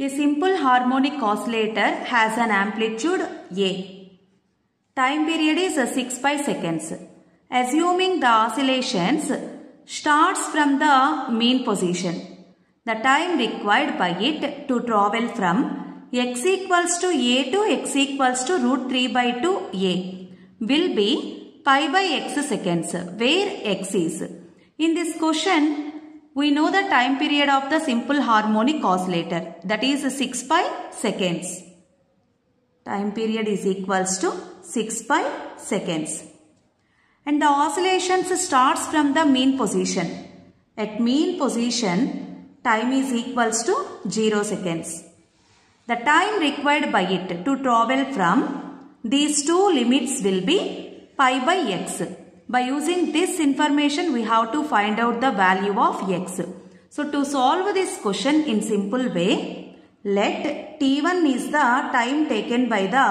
A simple harmonic oscillator has an amplitude A. Time period is 6 pi seconds. Assuming the oscillations starts from the mean position, the time required by it to travel from x equals to A to x equals to root 3 by 2 A will be pi by x seconds, where x is. In this question, we know the time period of the simple harmonic oscillator, that is 6 pi seconds. Time period is equals to 6 pi seconds. And the oscillations starts from the mean position. At mean position, time is equals to 0 seconds. The time required by it to travel from these two limits will be pi by x. By using this information, we have to find out the value of x. So, to solve this question in simple way, let t1 is the time taken by the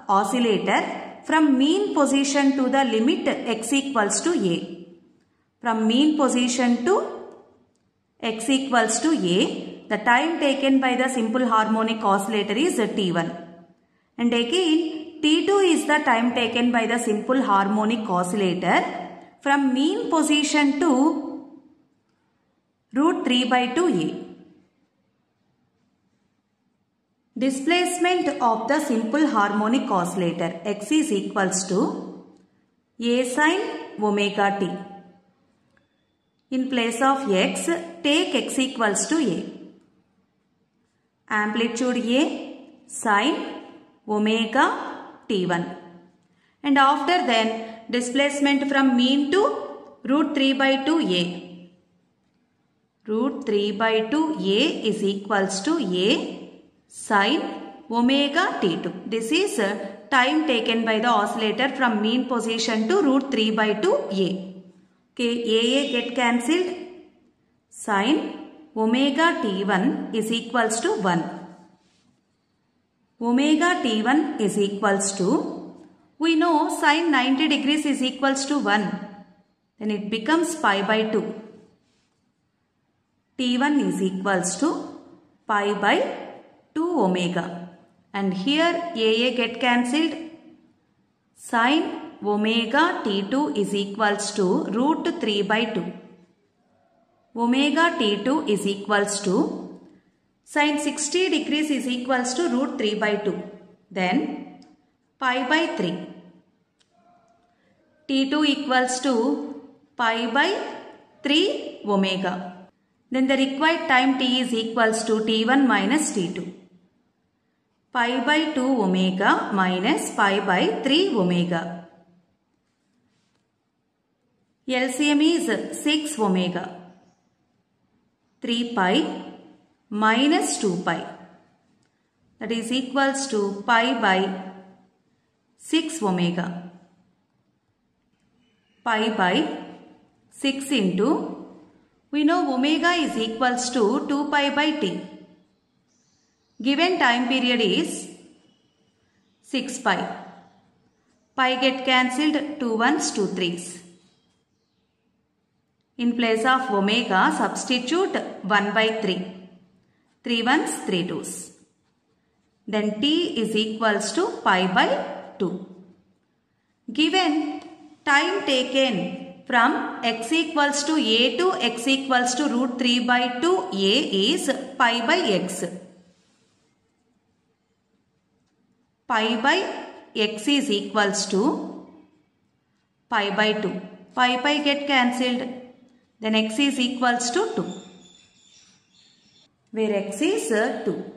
oscillator from mean position to the limit x equals to a. From mean position to x equals to a, the time taken by the simple harmonic oscillator is t1. And again, t2 is the time taken by the simple harmonic oscillator from mean position to root 3 by 2a. Displacement of the simple harmonic oscillator x is equals to a sin omega t. In place of x, take x equals to a. Amplitude a, sin omega t1. And after then, displacement from mean to root 3 by 2a. Root 3 by 2a is equals to a sin omega t2. This is time taken by the oscillator from mean position to root 3 by 2a. Okay, a get cancelled. Sin omega t1 is equals to 1. Omega t1 is equals to, we know sin 90 degrees is equals to 1. Then it becomes pi by 2. t1 is equals to pi by 2 omega. And here a get cancelled. Sin omega t2 is equals to root 3 by 2. Omega t2 is equals to sin 60 degrees is equals to root 3 by 2. Then pi by 3. t2 equals to pi by 3 omega. Then the required time t is equals to t1 minus t2. Pi by 2 omega minus pi by 3 omega. LCM is 6 omega. 3 pi minus 2 pi. That is equals to pi by 6 omega. Pi by 6 into, we know omega is equals to 2 pi by t. Given time period is 6 pi. Pi get cancelled, 2 ones, 2 threes. In place of omega, substitute 1 by 3. 3 ones, 3 twos. Then t is equals to pi by 2. Given time taken from x equals to a to x equals to root 3 by 2a is pi by x. Pi by x is equals to pi by 2. Pi get cancelled. Then x is equals to 2. Where x is 2.